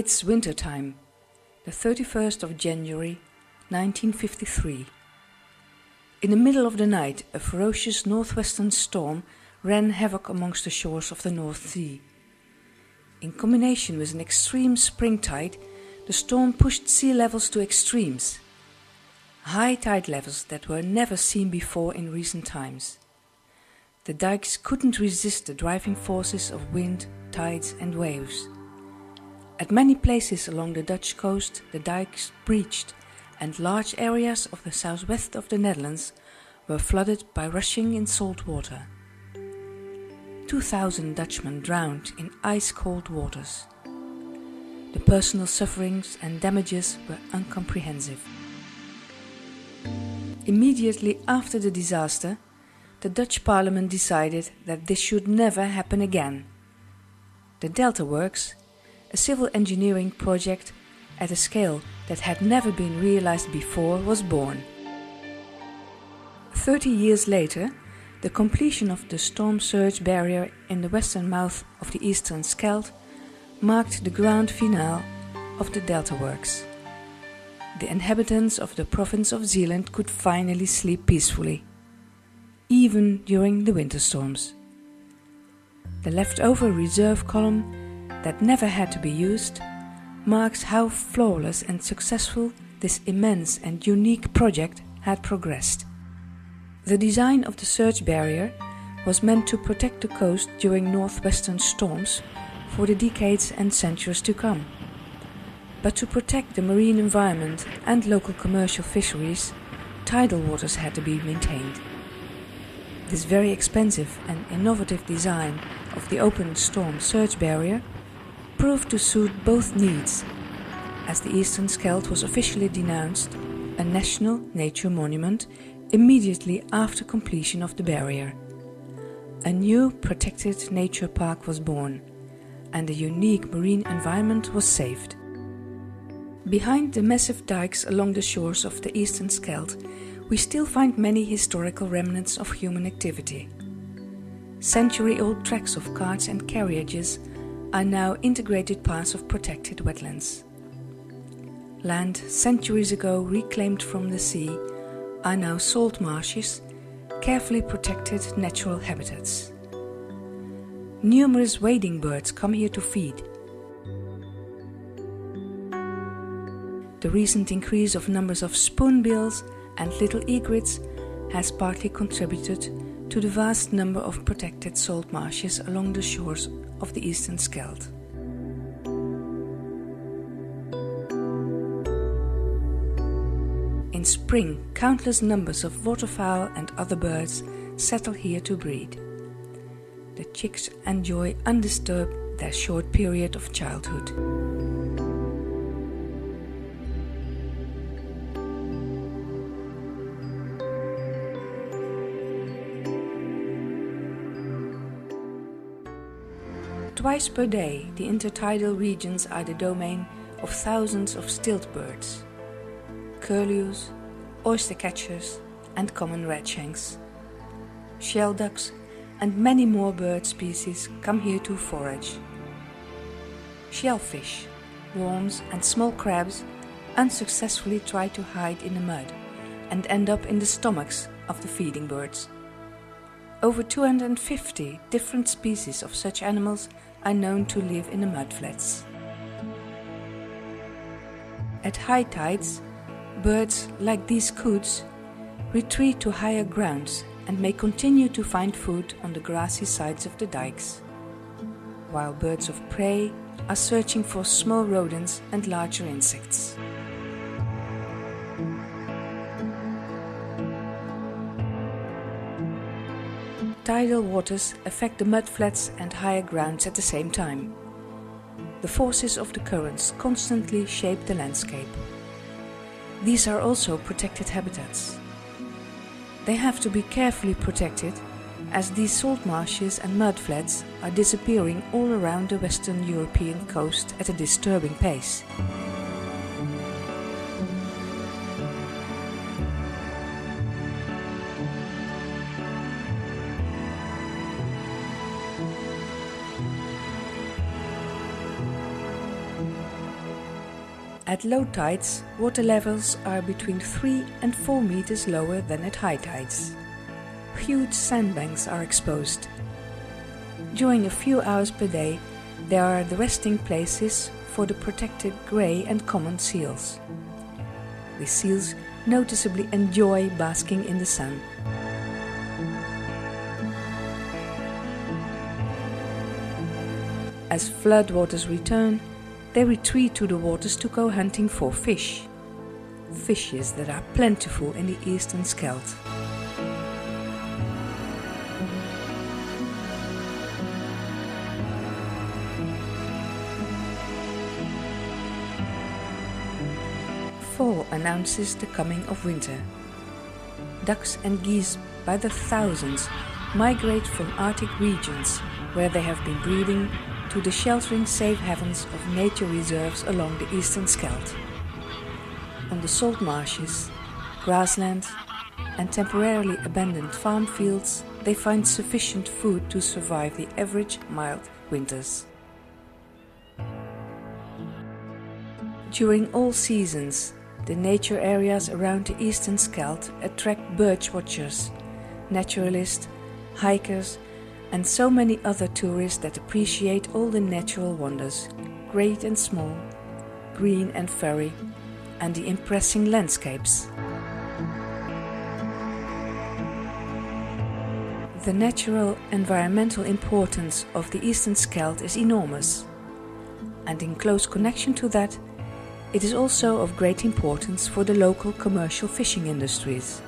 It's winter time, the 31st of January, 1953. In the middle of the night, a ferocious northwestern storm ran havoc amongst the shores of the North Sea. In combination with an extreme spring tide, the storm pushed sea levels to extremes, high tide levels that were never seen before in recent times. The dikes couldn't resist the driving forces of wind, tides and waves. At many places along the Dutch coast, the dikes breached, and large areas of the southwest of the Netherlands were flooded by rushing in salt water. 2,000 Dutchmen drowned in ice-cold waters. The personal sufferings and damages were incomprehensive. Immediately after the disaster, the Dutch Parliament decided that this should never happen again. The Delta Works, a civil engineering project at a scale that had never been realized before, was born. 30 years later, the completion of the storm surge barrier in the western mouth of the Oosterschelde marked the grand finale of the Delta Works. The inhabitants of the province of Zeeland could finally sleep peacefully, even during the winter storms. The leftover reserve column that never had to be used marks how flawless and successful this immense and unique project had progressed. The design of the surge barrier was meant to protect the coast during northwestern storms for the decades and centuries to come. But to protect the marine environment and local commercial fisheries, tidal waters had to be maintained. This very expensive and innovative design of the open storm surge barrier proved to suit both needs, as the Oosterschelde was officially denounced a national nature monument immediately after completion of the barrier. A new protected nature park was born, and a unique marine environment was saved. Behind the massive dikes along the shores of the Oosterschelde, we still find many historical remnants of human activity. Century-old tracks of carts and carriages are now integrated parts of protected wetlands. Land centuries ago reclaimed from the sea are now salt marshes, carefully protected natural habitats. Numerous wading birds come here to feed. The recent increase of numbers of spoonbills and little egrets has partly contributed to the vast number of protected salt marshes along the shores of the Oosterschelde. In spring, countless numbers of waterfowl and other birds settle here to breed. The chicks enjoy undisturbed their short period of childhood. Twice per day, the intertidal regions are the domain of thousands of stilt birds, curlews, oystercatchers and common redshanks. Shelducks and many more bird species come here to forage. Shellfish, worms and small crabs unsuccessfully try to hide in the mud and end up in the stomachs of the feeding birds. Over 250 different species of such animals are known to live in the mudflats. At high tides, birds like these coots retreat to higher grounds and may continue to find food on the grassy sides of the dikes, while birds of prey are searching for small rodents and larger insects. Tidal waters affect the mudflats and higher grounds at the same time. The forces of the currents constantly shape the landscape. These are also protected habitats. They have to be carefully protected, as these salt marshes and mudflats are disappearing all around the Western European coast at a disturbing pace. At low tides, water levels are between 3 and 4 meters lower than at high tides. Huge sandbanks are exposed. During a few hours per day, there are the resting places for the protected grey and common seals. The seals noticeably enjoy basking in the sun. As floodwaters return, they retreat to the waters to go hunting for fish. Fishes that are plentiful in the eastern Scheldt. Fall announces the coming of winter. Ducks and geese by the thousands migrate from Arctic regions, where they have been breeding, to the sheltering safe havens of nature reserves along the eastern Scheldt. On the salt marshes, grassland and temporarily abandoned farm fields, they find sufficient food to survive the average mild winters. During all seasons, the nature areas around the eastern Scheldt attract bird watchers, naturalists, hikers, and so many other tourists that appreciate all the natural wonders, great and small, green and furry, and the impressing landscapes. The natural environmental importance of the eastern Scheldt is enormous, and in close connection to that, it is also of great importance for the local commercial fishing industries.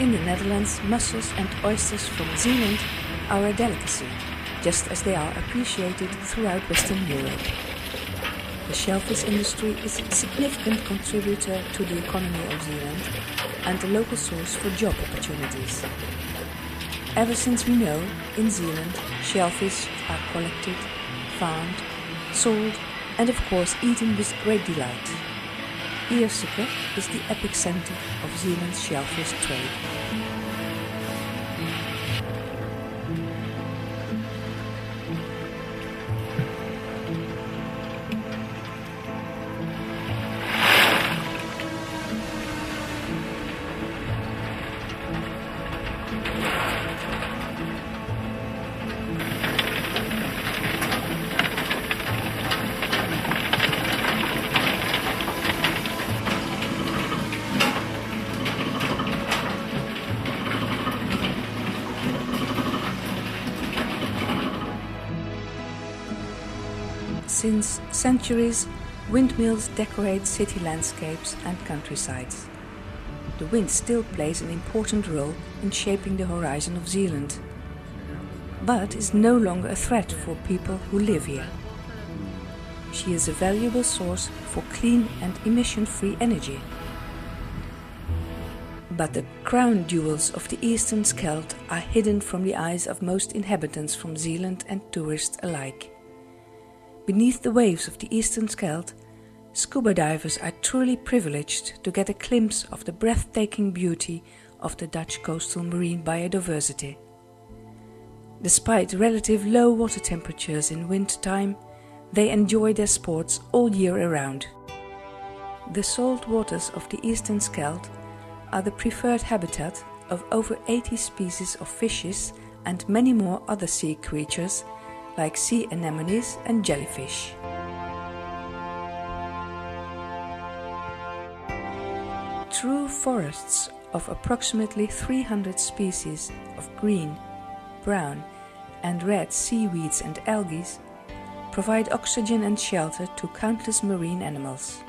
In the Netherlands, mussels and oysters from Zealand are a delicacy, just as they are appreciated throughout Western Europe. The shellfish industry is a significant contributor to the economy of Zealand and a local source for job opportunities. Ever since we know, in Zealand, shellfish are collected, farmed, sold and of course eaten with great delight. Oosterschelde is the epicenter of Zealand's shellfish trade. Since centuries, windmills decorate city landscapes and countrysides. The wind still plays an important role in shaping the horizon of Zealand, but is no longer a threat for people who live here. She is a valuable source for clean and emission-free energy. But the crown jewels of the eastern Scheldt are hidden from the eyes of most inhabitants from Zealand and tourists alike. Beneath the waves of the eastern Scheldt, scuba divers are truly privileged to get a glimpse of the breathtaking beauty of the Dutch coastal marine biodiversity. Despite relative low water temperatures in wintertime, they enjoy their sports all year around. The salt waters of the eastern Scheldt are the preferred habitat of over 80 species of fishes and many more other sea creatures like sea anemones and jellyfish. True forests of approximately 300 species of green, brown and red seaweeds and algae provide oxygen and shelter to countless marine animals.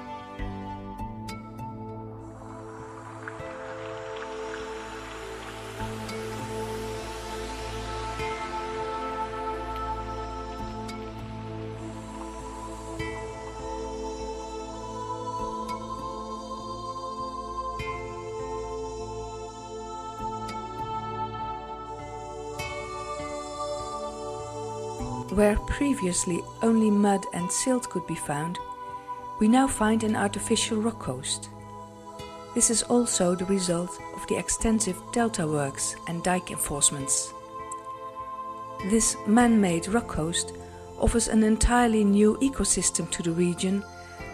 Where previously only mud and silt could be found, we now find an artificial rock coast. This is also the result of the extensive delta works and dike enforcements. This man-made rock coast offers an entirely new ecosystem to the region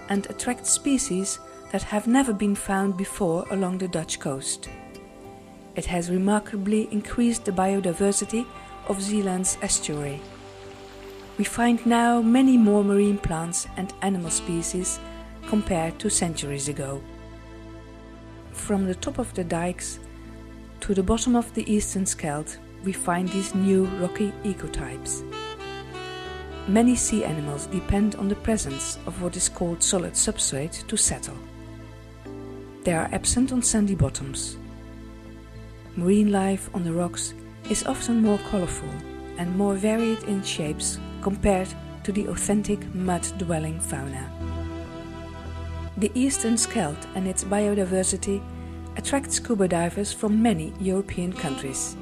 and attracts species that have never been found before along the Dutch coast. It has remarkably increased the biodiversity of Zeeland's estuary. We find now many more marine plants and animal species compared to centuries ago. From the top of the dikes to the bottom of the eastern Scheldt, we find these new rocky ecotypes. Many sea animals depend on the presence of what is called solid substrate to settle. They are absent on sandy bottoms. Marine life on the rocks is often more colorful and more varied in shapes compared to the authentic mud-dwelling fauna. The Eastern Scheldt and its biodiversity attract scuba divers from many European countries.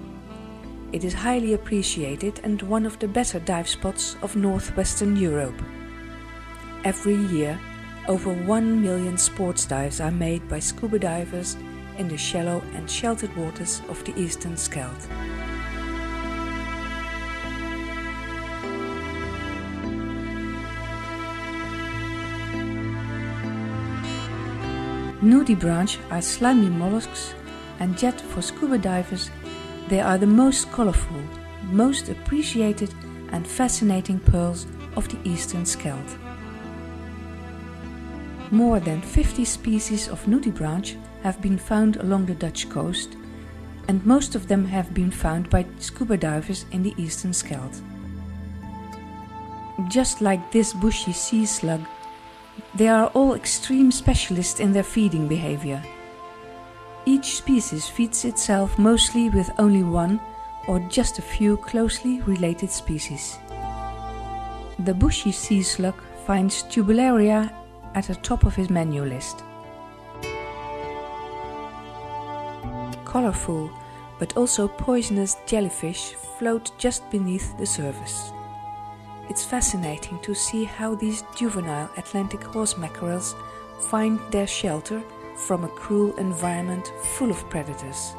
It is highly appreciated and one of the better dive spots of northwestern Europe. Every year, over 1 million sports dives are made by scuba divers in the shallow and sheltered waters of the Eastern Scheldt. Nudibranch are slimy mollusks, and yet for scuba divers they are the most colorful, most appreciated and fascinating pearls of the Eastern Scheldt. More than 50 species of nudibranch have been found along the Dutch coast, and most of them have been found by scuba divers in the Eastern Scheldt. Just like this bushy sea slug, they are all extreme specialists in their feeding behavior. Each species feeds itself mostly with only one or just a few closely related species. The bushy sea slug finds tubularia at the top of his menu list. Colorful but also poisonous jellyfish float just beneath the surface. It's fascinating to see how these juvenile Atlantic horse mackerels find their shelter from a cruel environment full of predators.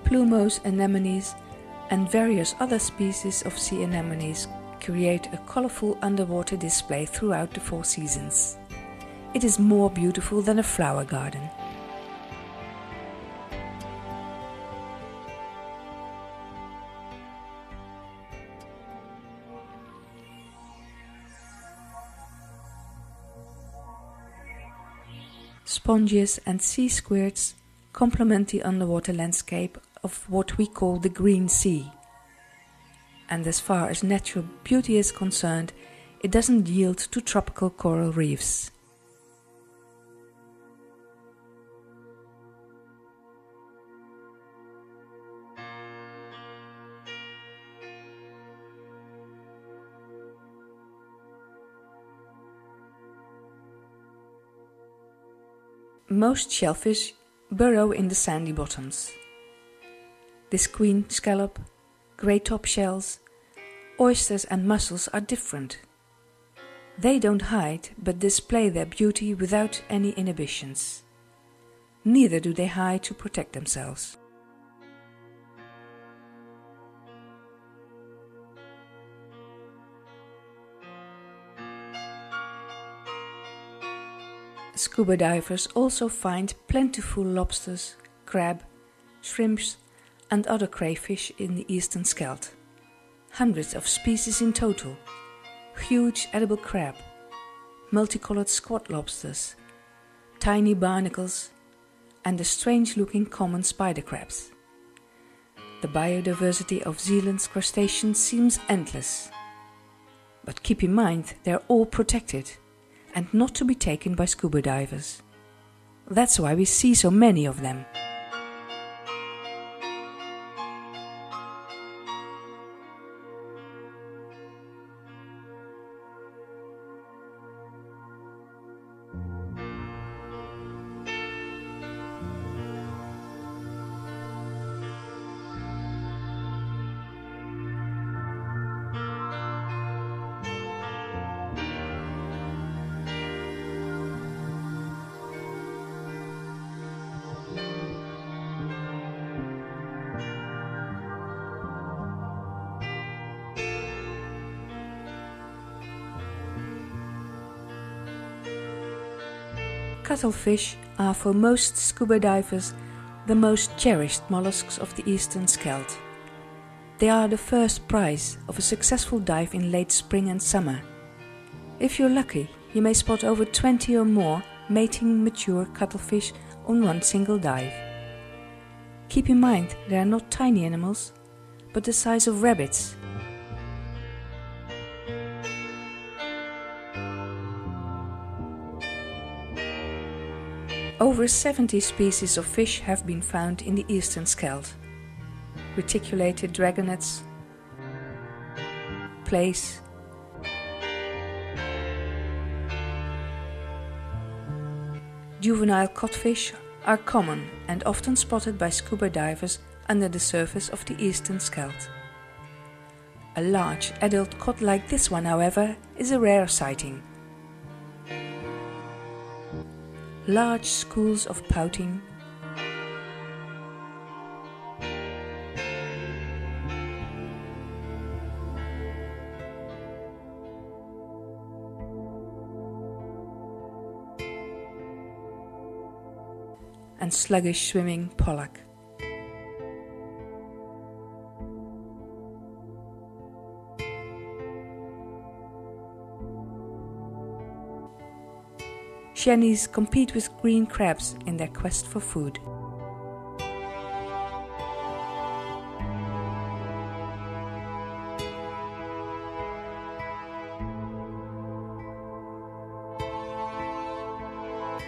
Plumose anemones and various other species of sea anemones create a colorful underwater display throughout the 4 seasons. It is more beautiful than a flower garden. Sponges and sea squirts complement the underwater landscape of what we call the Green Sea. And as far as natural beauty is concerned, it doesn't yield to tropical coral reefs. Most shellfish burrow in the sandy bottoms. This queen scallop, grey top shells, oysters and mussels are different. They don't hide but display their beauty without any inhibitions. Neither do they hide to protect themselves. Scuba divers also find plentiful lobsters, crab, shrimps and other crayfish in the Eastern Scheldt. Hundreds of species in total, huge edible crab, multicolored squat lobsters, tiny barnacles and the strange-looking common spider crabs. The biodiversity of Zeeland's crustaceans seems endless. But keep in mind they're all protected and not to be taken by scuba divers. That's why we see so many of them. Cuttlefish are for most scuba divers the most cherished mollusks of the eastern Scheldt. They are the first prize of a successful dive in late spring and summer. If you're lucky, you may spot over 20 or more mating mature cuttlefish on one single dive. Keep in mind they are not tiny animals, but the size of rabbits. Over 70 species of fish have been found in the eastern Scheldt. Reticulated dragonets, plaice, juvenile codfish are common and often spotted by scuba divers under the surface of the eastern Scheldt. A large adult cod like this one, however, is a rare sighting. Large schools of pouting, and sluggish swimming pollock. Shennies compete with green crabs in their quest for food.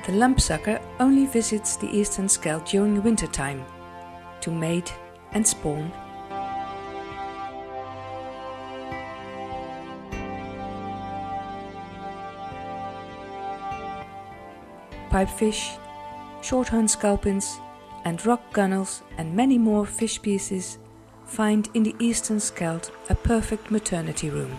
The lumpsucker only visits the eastern Scheldt during wintertime to mate and spawn. Pipefish, shorthorn sculpins and rock gunnels and many more fish species find in the eastern Scheldt a perfect maternity room.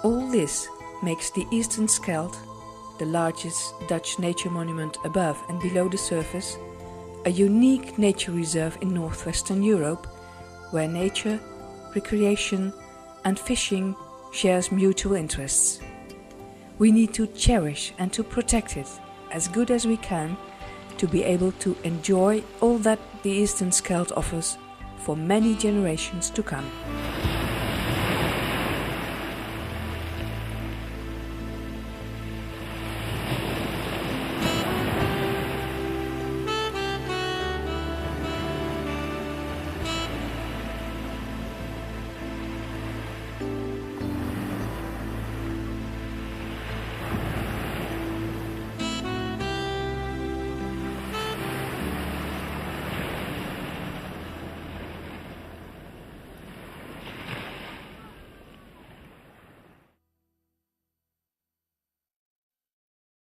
All this makes the Eastern Scheldt, the largest Dutch nature monument above and below the surface, a unique nature reserve in northwestern Europe, where nature, recreation and fishing shares mutual interests. We need to cherish and to protect it as good as we can to be able to enjoy all that the Eastern Scheldt offers for many generations to come.